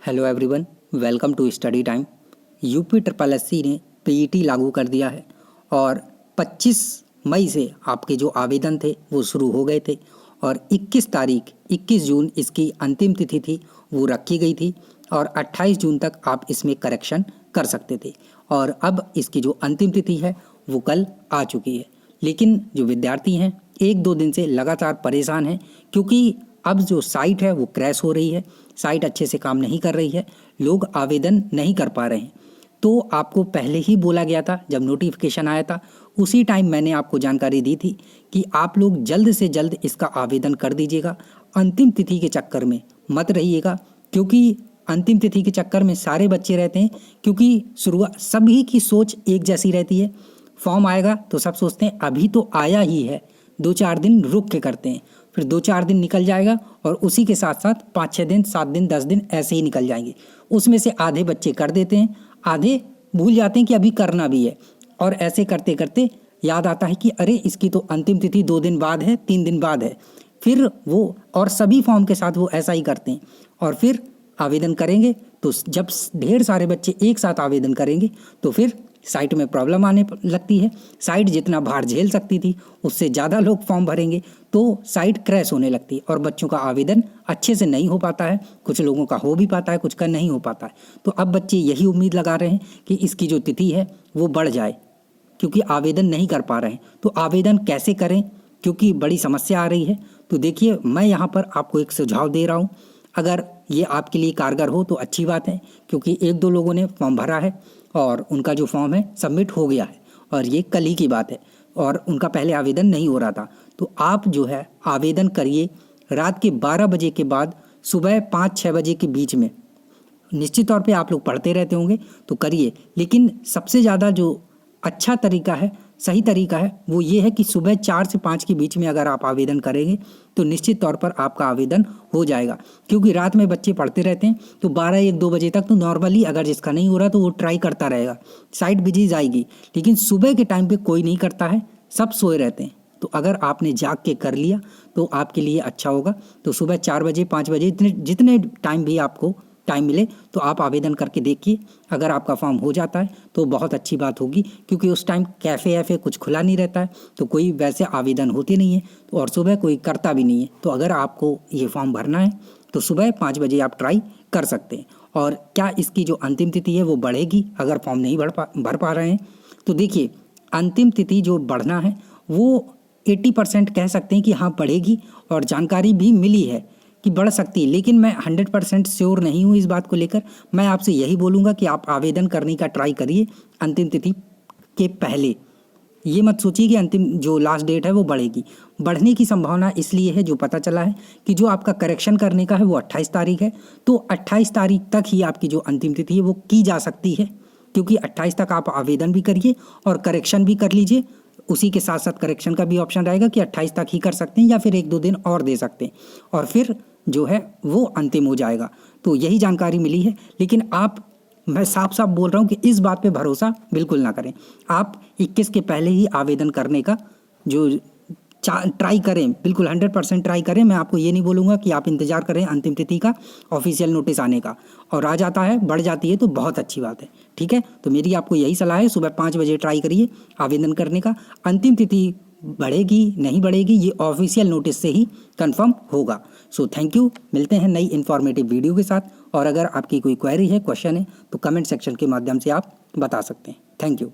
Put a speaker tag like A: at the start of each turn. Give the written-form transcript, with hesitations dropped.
A: Hello everyone, welcome to study time. UP triple SC ने PET लागू कर दिया है और 25 मई से आपके जो आवेदन थे वो शुरू हो गए थे और 21 जून इसकी अंतिम तिथि थी, वो रखी गई थी और 28 जून तक आप इसमें करेक्शन कर सकते थे। और अब इसकी जो अंतिम तिथि है वो कल आ चुकी है। लेकिन जो विद्यार्थी हैं 1-2 दिन से लगातार परेशान हैं, क्योंकि अब जो साइट है वो क्रैश हो रही है, साइट अच्छे से काम नहीं कर रही है, लोग आवेदन नहीं कर पा रहे हैं। तो आपको पहले ही बोला गया था, जब नोटिफिकेशन आया था उसी टाइम मैंने आपको जानकारी दी थी कि आप लोग जल्द से जल्द इसका आवेदन कर दीजिएगा। अंतिम तिथि के चक्कर में मत रहिएगा, क्योंकि अंतिम तिथि के चक्कर में सारे बच्चे रहते हैं, क्योंकि शुरुआत सभी की सोच एक जैसी रहती है। फॉर्म आएगा तो सब सोचते हैं अभी तो आया ही है, 2-4 दिन रुक के करते हैं, फिर 2-4 दिन निकल जाएगा और उसी के साथ साथ 5-6 दिन, 7 दिन, 10 दिन ऐसे ही निकल जाएंगे। उसमें से आधे बच्चे कर देते हैं, आधे भूल जाते हैं कि अभी करना भी है, और ऐसे करते करते याद आता है कि अरे इसकी तो अंतिम तिथि 2 दिन बाद है, 3 दिन बाद है। फिर वो और सभी फॉर्म के साथ वो ऐसा ही करते हैं और फिर आवेदन करेंगे तो जब ढेर सारे बच्चे एक साथ आवेदन करेंगे तो फिर साइट में प्रॉब्लम आने लगती है। साइट जितना भार झेल सकती थी उससे ज़्यादा लोग फॉर्म भरेंगे तो साइट क्रैश होने लगती है और बच्चों का आवेदन अच्छे से नहीं हो पाता है। कुछ लोगों का हो भी पाता है, कुछ का नहीं हो पाता है। तो अब बच्चे यही उम्मीद लगा रहे हैं कि इसकी जो तिथि है वो बढ़ जाए, क्योंकि आवेदन नहीं कर पा रहे हैं। तो आवेदन कैसे करें, क्योंकि बड़ी समस्या आ रही है। तो देखिए, मैं यहाँ पर आपको एक सुझाव दे रहा हूँ, अगर ये आपके लिए कारगर हो तो अच्छी बात है, क्योंकि 1-2 लोगों ने फॉर्म भरा है और उनका जो फॉर्म है सबमिट हो गया है और ये कल ही की बात है और उनका पहले आवेदन नहीं हो रहा था। तो आप जो है आवेदन करिए रात के 12 बजे के बाद सुबह 5-6 बजे के बीच में। निश्चित तौर पे आप लोग पढ़ते रहते होंगे तो करिए, लेकिन सबसे ज़्यादा जो अच्छा तरीका है, सही तरीका है, वो ये है कि सुबह 4 से 5 के बीच में अगर आप आवेदन करेंगे तो निश्चित तौर पर आपका आवेदन हो जाएगा। क्योंकि रात में बच्चे पढ़ते रहते हैं तो 12-1-2 बजे तक तो नॉर्मली अगर जिसका नहीं हो रहा तो वो ट्राई करता रहेगा, साइट बिजी जाएगी। लेकिन सुबह के टाइम पे कोई नहीं करता है, सब सोए रहते हैं। तो अगर आपने जाग के कर लिया तो आपके लिए अच्छा होगा। तो सुबह 4 बजे 5 बजे जितने टाइम भी आपको टाइम मिले तो आप आवेदन करके देखिए। अगर आपका फॉर्म हो जाता है तो बहुत अच्छी बात होगी, क्योंकि उस टाइम कैफ़े कुछ खुला नहीं रहता है तो कोई वैसे आवेदन होते नहीं है, तो और सुबह कोई करता भी नहीं है। तो अगर आपको ये फॉर्म भरना है तो सुबह 5 बजे आप ट्राई कर सकते हैं। और क्या इसकी जो अंतिम तिथि है वो बढ़ेगी अगर फॉर्म नहीं भर पा रहे हैं? तो देखिए, अंतिम तिथि जो बढ़ना है वो 80% कह सकते हैं कि हाँ बढ़ेगी, और जानकारी भी मिली है कि बढ़ सकती है, लेकिन मैं 100% श्योर नहीं हूँ इस बात को लेकर। मैं आपसे यही बोलूँगा कि आप आवेदन करने का ट्राई करिए अंतिम तिथि के पहले। ये मत सोचिए कि अंतिम जो लास्ट डेट है वो बढ़ेगी। बढ़ने की संभावना इसलिए है, जो पता चला है कि जो आपका करेक्शन करने का है वो 28 तारीख है, तो 28 तारीख तक ही आपकी जो अंतिम तिथि है वो की जा सकती है। क्योंकि 28 तक आप आवेदन भी करिए और करेक्शन भी कर लीजिए। उसी के साथ साथ करेक्शन का भी ऑप्शन रहेगा कि 28 तक ही कर सकते हैं या फिर 1-2 दिन और दे सकते हैं, और फिर जो है वो अंतिम हो जाएगा। तो यही जानकारी मिली है। लेकिन मैं साफ साफ बोल रहा हूँ कि इस बात पे भरोसा बिल्कुल ना करें। आप 21 के पहले ही आवेदन करने का जो ट्राई करें, बिल्कुल 100% ट्राई करें। मैं आपको ये नहीं बोलूँगा कि आप इंतज़ार करें अंतिम तिथि का ऑफिशियल नोटिस आने का, और आ जाता है, बढ़ जाती है तो बहुत अच्छी बात है। ठीक है, तो मेरी आपको यही सलाह है, सुबह 5 बजे ट्राई करिए आवेदन करने का। अंतिम तिथि बढ़ेगी नहीं बढ़ेगी ये ऑफिशियल नोटिस से ही कंफर्म होगा। सो थैंक यू, मिलते हैं नई इन्फॉर्मेटिव वीडियो के साथ। और अगर आपकी कोई क्वेरी है, क्वेश्चन है, तो कमेंट सेक्शन के माध्यम से आप बता सकते हैं। Thank you.